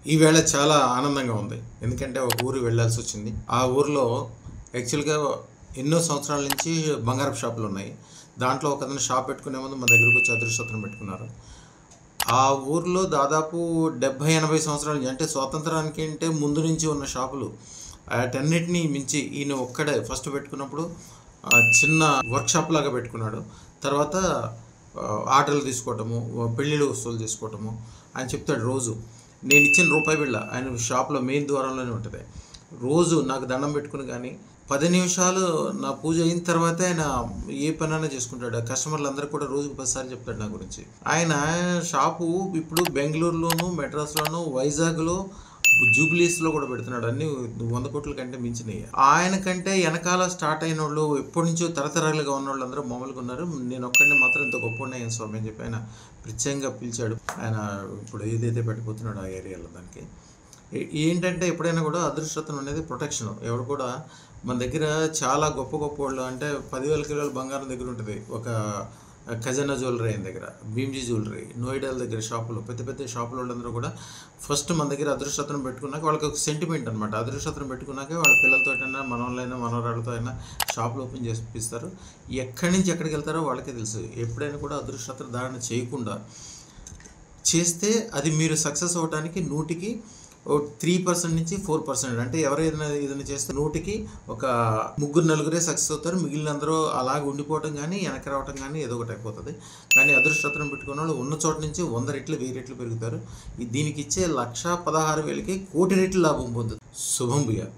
ఈవేళ చాలా ఆనందంగా ఉంది. ఎందుకంటే ఒక ఊరు వెళ్ళాల్సొచ్చింది. ఆ ఊర్లో యాక్చువల్‌గా ఎన్నో సంవత్సరాల నుంచి బంగారపు షాపులున్నాయి. దాంట్లో ఒకతను షాప్ పెట్టుకునే ముందు మా దగ్గరకొచ్చి అదృష్టోత్తరం పెట్టుకున్నారు. ఆ ఊర్లో దాదాపు 70, 80 సంవత్సరాల నుంచి అంటే స్వాతంత్రానికంటే ముందు నుంచి ఉన్న షాపులు. ఆటన్నిటిని మించి ఈయన ఒక్కడే ఫస్ట్ పెట్టుకున్నప్పుడు చిన్న వర్క్‌షాప్ లాగా పెట్టుకున్నాడు. తర్వాత ఆర్డర్‌లు తీసుకోవటము, పెళ్ళిళ్ళ వస్తువులు తీసుకోవటము. ఆయన చెప్తాడు రోజు. నేనిచ్చిన రూపాయి బిళ్ళ ఆయన షాప్‌లో మెయిన్ ద్వారంలోనే ఉంటది. రోజు నాకు దండం పెట్టుకొని గానీ, 10 నిమిషాలు నా పూజ అయిన తర్వాతే ఆయన ఏ పనైనా చేసుకుంటాడు. కస్టమర్లందరికి కూడా రోజుకి 10 సార్లు చెప్తాడు నా గురించి. ఆయన షాపు ఇప్పుడు బెంగుళూరులోను, మెడ్రాస్‌లోను, వైజాగ్‌లో, జూబిలీస్‌లో కూడా పెడుతున్నాడు. అన్నీ 100 కోట్ల కంటే మించినయి. ఆయన కంటే ఎనకాల స్టార్ట్ అయినోళ్ళు ఎప్పటినుంచో తరతరాలుగా ఉన్నోళ్ళందరూ మామూలుగా ఉన్నారు. నేనొక్కడిని మాత్రం ఇంత గొప్పోడినయ్యాను స్వామి అని చెప్పి ఆయన ప్రత్యేకంగా పిలిచాడు. ఆయన ఇప్పుడు ఏదైతే పెట్టిపోతున్నాడో ఆ ఏరియాలో దానికి. ఏంటంటే ఎప్పుడైనా కూడా అదృష్టం అనేది ప్రొటెక్షన్. ఎవరు కూడా మన దగ్గర చాలా గొప్ప గొప్పోళ్ళు అంటే 10,000 కిలోల బంగారం దగ్గర ఉంటది. ఒక ఖజానా జ్యువెలరీ ఆయన దగ్గర, భీమ్జీ జ్యువెలరీ, నోయిడాల దగ్గర షాపులు, పెద్ద పెద్ద షాపులోళ్ళందరూ కూడా ఫస్ట్ మన దగ్గర అదృష్టం పెట్టుకున్నాక వాళ్ళకి ఒక సెంటిమెంట్ అనమాట. అదృష్టం పెట్టుకున్నాకే వాళ్ళ పిల్లలతోటైనా, మనోళ్ళైనా, మనవరాళ్ళతో అయినా షాపులు ఓపెన్ చేపిస్తారు. ఎక్కడి నుంచి ఎక్కడికి వెళ్తారో వాళ్ళకే తెలుసు. ఎప్పుడైనా కూడా అదృష్టం ధారణ చేయకుండా చేస్తే అది మీరు సక్సెస్ అవ్వడానికి 100కి 3% నుంచి 4%. అంటే ఎవరైనా ఏదైనా చేస్తే 100కి ఒక ముగ్గురు నలుగురే సక్సెస్ అవుతారు. మిగిలినందరూ అలాగే ఉండిపోవటం కానీ, వెనక్కి రావటం కానీ ఏదో ఒకటి అయిపోతుంది. కానీ అదృష్టం పెట్టుకున్న వాళ్ళు ఉన్న చోట నుంచి 100 రెట్లు 1000 రెట్లు పెరుగుతారు. దీనికి ఇచ్చే 1,16,000కి కోటి రెట్లు లాభం పొందుతుంది. శుభం భూయాత్.